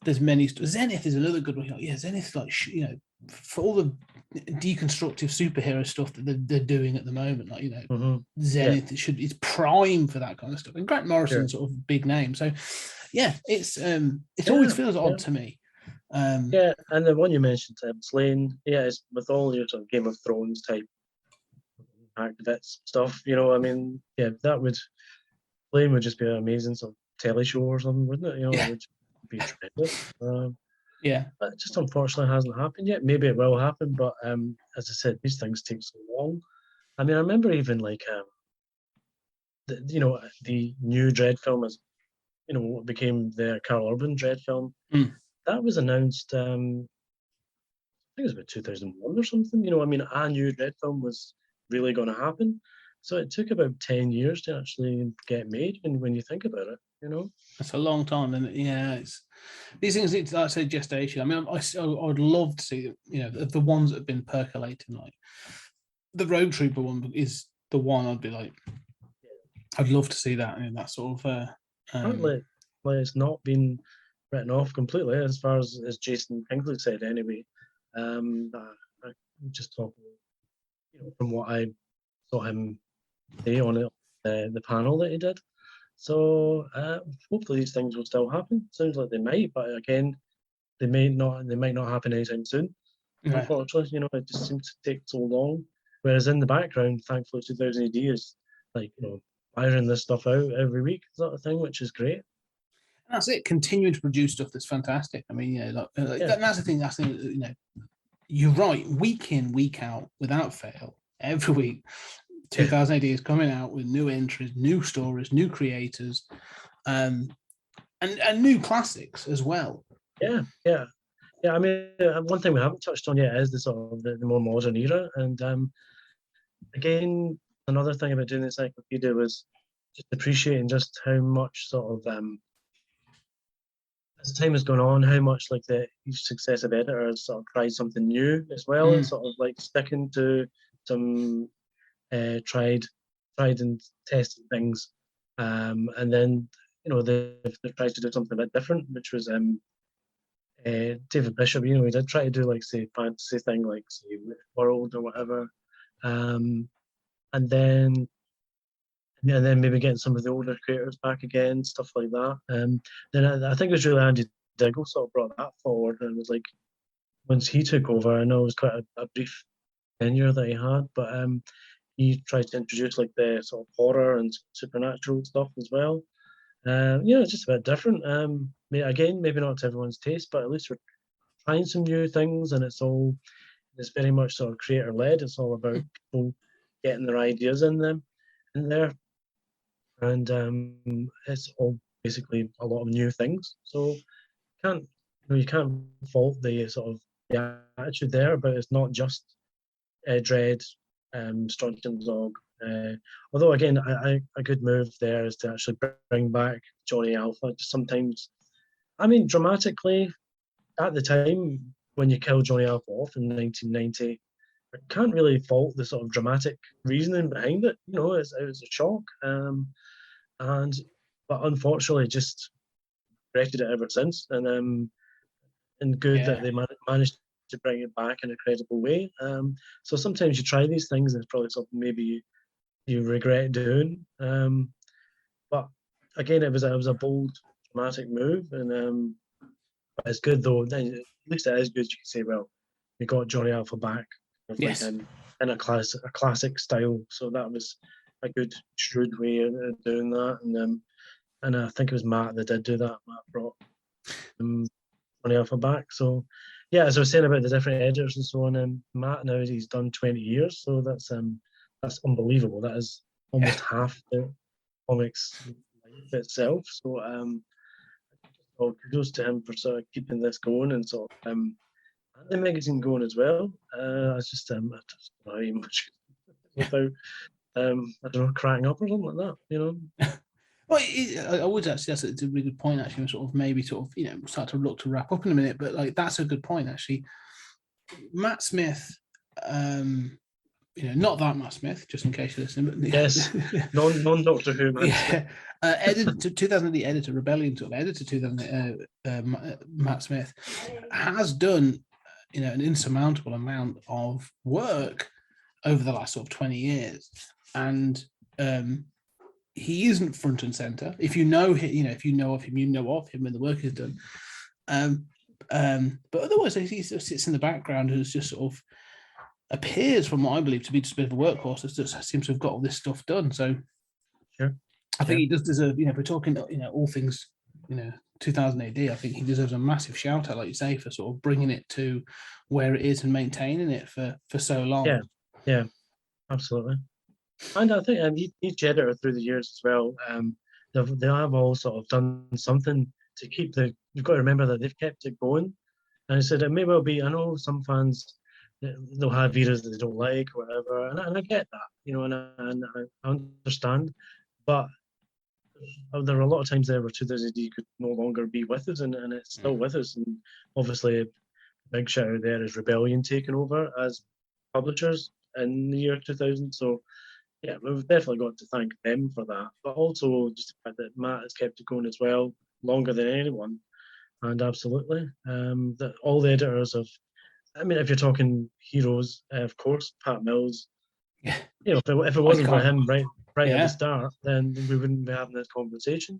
S6: there's many. Zenith is another good one. Yeah, Zenith, like, you know, for all the deconstructive superhero stuff that they're doing at the moment, like, you know, Zenith it's prime for that kind of stuff. And Grant Morrison's sort of big name. So, yeah, it's always feels odd to me.
S7: And the one you mentioned, Slane, it's with all your sort of Game of Thrones type activist stuff, you know. I mean, Slane would just be an amazing sort of telly show or something, wouldn't it? You know, it would be tremendous. But it just unfortunately hasn't happened yet. Maybe it will happen, but as I said, these things take so long. I mean, I remember even like the new Dredd film is, you know, what became the Carl Urban Dredd film. That was announced, I think it was about 2001 or something. You know, I mean, I knew Dredd film was really going to happen. So it took about 10 years to actually get made when you think about it, you know?
S6: That's a long time. And it's these things, like I say, gestation. I mean, I would love to see, you know, the ones that have been percolating, like the Road Trooper one is the one I'd be like, I'd love to see that in that sort of...
S7: Apparently, it's not been written off completely, as far as Jason Pinkley said anyway. I'm just talking, you know, from what I saw him say on the panel that he did. So hopefully these things will still happen. Sounds like they might, but again, they might not happen anytime soon. Right. Unfortunately, you know, it just seems to take so long. Whereas in the background, thankfully, 2000 AD is like, you know, firing this stuff out every week, sort of thing, which is great.
S6: And that's it. Continuing to produce stuff that's fantastic. I mean, you know, that's the thing. That's the, you know, you're right. Week in, week out, without fail, every week, 2000 AD is coming out with new entries, new stories, new creators, and new classics as well.
S7: Yeah. Yeah, I mean, one thing we haven't touched on yet is the sort of the more modern era, and again, another thing about doing the encyclopedia was just appreciating just how much sort of as time has gone on, how much like the each successive editor has sort of tried something new as well, and sort of like sticking to some tried and tested things, and then they've tried to do something a bit different, which was David Bishop. He did try to do like say fantasy thing, like say World or whatever, um, and then maybe getting some of the older creators back again, stuff like that. Then I think it was really Andy Diggle sort of brought that forward, and it was like once he took over, I know it was quite a brief tenure that he had, but he tried to introduce like the sort of horror and supernatural stuff as well. It's just a bit different. Again, maybe not to everyone's taste, but at least we're trying some new things, and it's very much sort of creator led. It's all about people getting their ideas in there, and it's all basically a lot of new things. So you can't fault the sort of the attitude there, but it's not just Dread, Strontium Dog. Although again, a good move there is to actually bring back Johnny Alpha. Just sometimes, I mean, dramatically, at the time when you killed Johnny Alpha off in 1990, I can't really fault the sort of dramatic reasoning behind it. It was a shock, but unfortunately, just regretted it ever since. And good that they managed to bring it back in a credible way. So sometimes you try these things, and it's probably something maybe you regret doing. But again, it was a bold, dramatic move, and but it's good though. At least it is good. You can say, well, we got Johnny Alpha back,
S6: Yes.
S7: in a classic style. So that was a good, shrewd way of doing that. And I think it was Matt that did do that. Matt brought Johnny Alpha back. So yeah, as I was saying about the different editors and so on, Matt now he's done 20 years, so that's unbelievable. That is almost half the comics life itself. So kudos to him for sort of keeping this going and sort of and the magazine going as well. I just I don't know much without I don't know, cracking up or something like that.
S6: Well, I would actually. That's a really good point. Actually, sort of maybe sort of we'll start to look to wrap up in a minute, but like that's a good point actually. Matt Smith, not that Matt Smith, just in case you're listening. But
S7: yes, non Doctor Who.
S6: Yeah, editor 2008 editor Rebellion sort of editor 2008. Matt Smith has done an insurmountable amount of work over the last sort of 20 years, and he isn't front and center. If you know him, if you know of him, you know of him when the work is done. But otherwise, he sort of sits in the background and just sort of appears, from what I believe, to be just a bit of a workhorse that just seems to have got all this stuff done. So,
S7: sure.
S6: I think he does deserve. If we're talking, all things, 2000 AD, I think he deserves a massive shout out, like you say, for sort of bringing it to where it is and maintaining it for so long.
S7: Yeah, absolutely. And I think each editor through the years as well, they have all sort of done something to keep you've got to remember that they've kept it going. And I said it may well be, I know some fans, they'll have eras that they don't like or whatever, and I get that, and I understand. But there are a lot of times there where 2000 AD could no longer be with us, and it's still with us. And obviously, a big shout out there is Rebellion taking over as publishers in the year 2000. So yeah, we've definitely got to thank them for that. But also just the fact that Matt has kept it going as well, longer than anyone. And absolutely, that all the editors have. I mean, if you're talking heroes, of course, Pat Mills.
S6: Yeah.
S7: If it wasn't for him right at the start, then we wouldn't be having this conversation.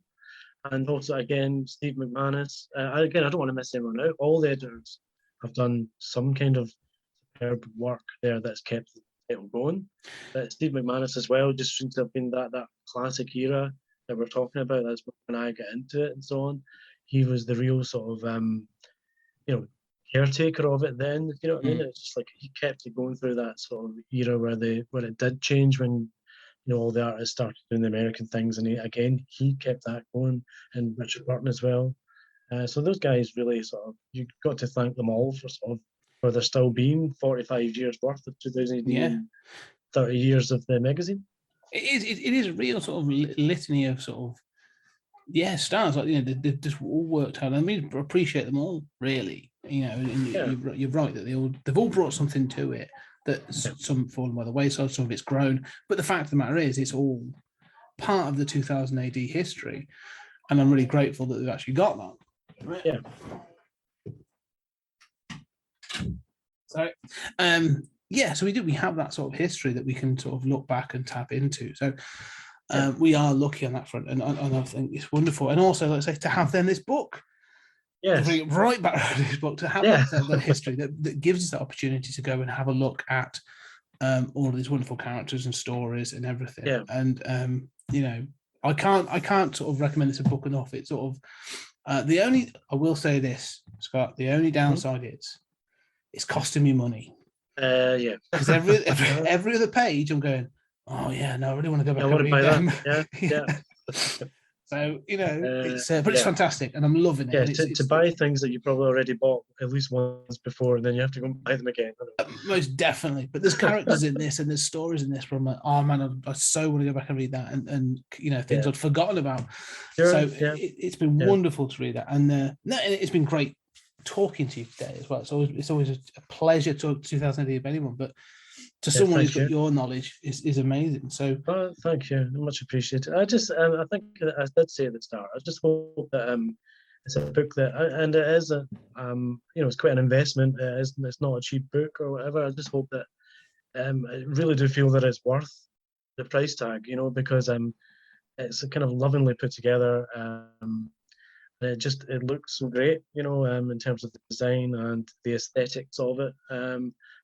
S7: And also, again, Steve McManus. Again, I don't want to miss anyone out. All the editors have done some kind of superb work there that's kept the title going. But Steve McManus as well just seems to have been that classic era that we're talking about. That's when I get into it and so on. He was the real sort of caretaker of it then. You know what I mean? It's just like he kept it going through that sort of era where it did change when all the artists started doing the American things, and he kept that going, and Richard Burton as well. So those guys really sort of, you got to thank them all for there still being 45 years worth of 2000 AD
S6: Yeah.
S7: and 30 years of the magazine.
S6: It is a real sort of litany of sort of stars, like, they've just all worked hard. I mean, appreciate them all, really. And you're right that they've all brought something to it that some fallen by the wayside, some of it's grown. But the fact of the matter is, it's all part of the 2000 AD history, and I'm really grateful that they've actually got that.
S7: Yeah.
S6: So, so we have that sort of history that we can sort of look back and tap into. So we are lucky on that front, and I think it's wonderful. And also, let's say, to have then this book, to bring it right back around this book, to have that history that gives us the opportunity to go and have a look at all of these wonderful characters and stories and everything.
S7: Yeah.
S6: And I can't sort of recommend this a book enough. It's sort of I will say this, Scott, the only downside is it's costing me money. Because every other page I'm going, oh yeah, no, I really want to go back and read them.
S7: Yeah.
S6: So it's but it's fantastic, and I'm loving it.
S7: Yeah, to buy things that you probably already bought at least once before, and then you have to go and buy them again.
S6: Most definitely. But there's characters in this, and there's stories in this from like, oh man, I so want to go back and read that, and things I'd forgotten about.
S7: Sure,
S6: so it's been wonderful to read that, and it's been great talking to you today as well. It's always a pleasure to talk to 2000 AD of anyone, but to someone who's got your knowledge is amazing. So
S7: thank you, much appreciated. I just I think I did say at the start, I just hope that it's a book that, and it is it's quite an investment. It's not a cheap book or whatever. I just hope that I really do feel that it's worth the price tag, because it's kind of lovingly put together. It looks so great, in terms of the design and the aesthetics of it.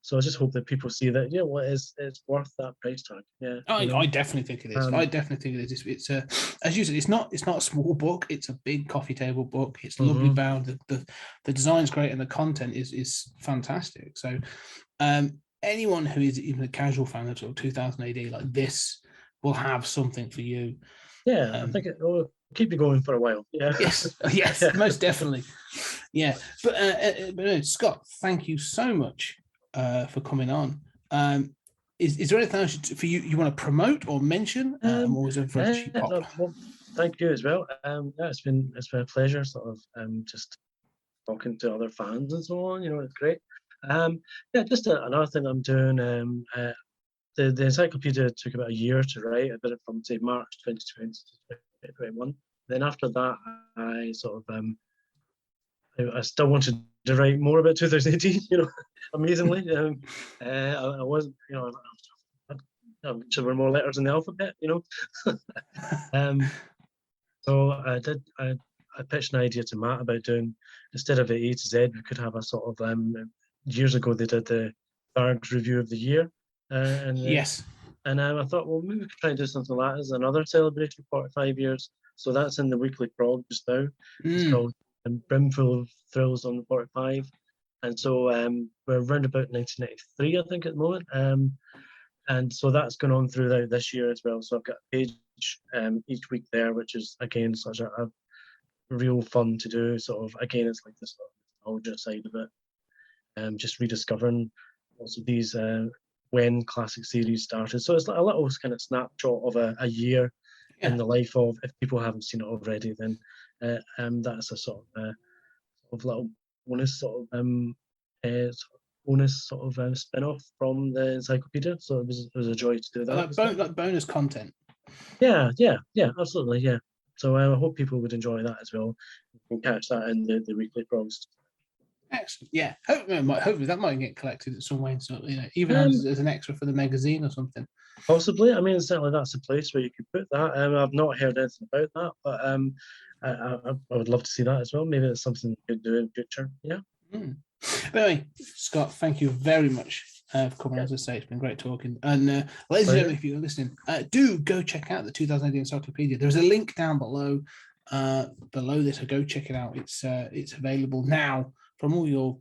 S7: So I just hope that people see that, it's worth that price tag. Yeah,
S6: I definitely think it is. I definitely think it is. It's as you said, it's not a small book. It's a big coffee table book. It's lovely bound. The design's great, and the content is fantastic. So anyone who is even a casual fan of sort of 2000 AD, like this, will have something for you.
S7: Yeah, I think it will keep you going for a while. Yeah.
S6: Yes, most definitely. Yeah, but Scott, thank you so much for coming on. Is there anything else for you want to promote or mention? Or is it
S7: well, thank you as well. It's been a pleasure, sort of just talking to other fans and so on. It's great. Just another thing I'm doing. The encyclopedia took about a year to write. I did it from say March 2020 to 2021. Then after that, I sort of I still wanted to write more about 2018. Amazingly, I wasn't. I wish there were more letters in the alphabet. So I did. I pitched an idea to Matt about doing, instead of the A to Z, we could have a sort of years ago they did the Bards Review of the Year.
S6: Yes.
S7: And I thought, well, maybe we could try and do something like that as another celebration of 45 years. So that's in the weekly prog just now. It's called Brimful of Thrills on 45. And so we're around about 1993, I think, at the moment. And so that's going on throughout this year as well. So I've got a page each week there, which is, again, such a real fun to do. Sort of, again, it's like the sort of nostalgia side of it. Just rediscovering lots of these when classic series started. So it's like a little kind of snapshot of a year in the life of, if people haven't seen it already, then that's a sort of little bonus sort of spin-off from the encyclopedia. So it was a joy to do that.
S6: Like bonus content.
S7: Yeah, absolutely, yeah. So I hope people would enjoy that as well. You can catch that in the weekly progs.
S6: Excellent. Yeah, hopefully that might get collected at some way. So even as an extra for the magazine or something.
S7: Possibly. I mean, certainly that's a place where you could put that. I've not heard anything about that, but I would love to see that as well. Maybe it's something we could do in future. Yeah.
S6: But anyway, Scott, thank you very much for coming. As I say, it's been great talking. And ladies and gentlemen, if you're listening, do go check out the 2000 AD Encyclopedia. There's a link down below this. So go check it out. It's available now from all your,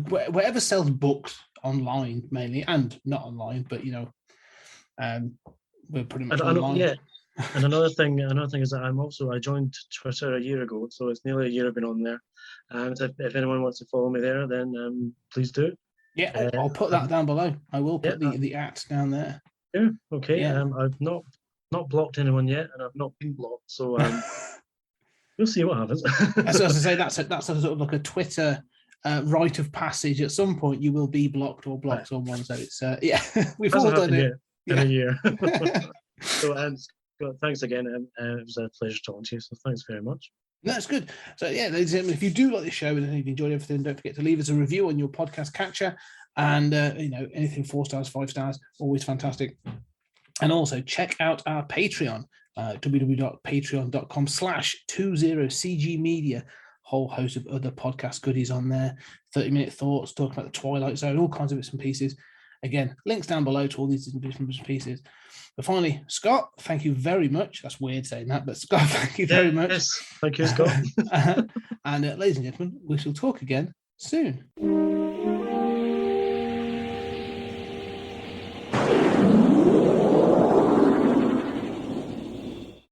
S6: whatever sells books online mainly, and not online, but we're pretty much online.
S7: And another thing is that I joined Twitter a year ago, so it's nearly a year I've been on there. And if anyone wants to follow me there, then please do.
S6: Yeah, I'll put that down below. I will put
S7: yeah,
S6: the at down there.
S7: Yeah, okay.
S6: Yeah.
S7: I've not blocked anyone yet, and I've not been blocked, so we'll see what happens.
S6: As I say, that's a sort of like a Twitter rite of passage. At some point, you will be blocked or block someone. So it's yeah, we've all done it
S7: in a year. So Scott, thanks again. It was a pleasure talking to you. So thanks very much.
S6: That's good. So yeah, ladies and gentlemen, if you do like the show and you've enjoyed everything, don't forget to leave us a review on your podcast catcher. And anything 4 stars, 5 stars, always fantastic. And also check out our Patreon, www.patreon.com/20cg media. Whole host of other podcast goodies on there. 30-minute thoughts, talking about the Twilight Zone, all kinds of bits and pieces. Again, links down below to all these different bits and pieces. But finally, Scott, thank you very much. That's weird saying that, but Scott, thank you very much.
S7: Yes, thank you, Scott.
S6: And ladies and gentlemen, we shall talk again soon.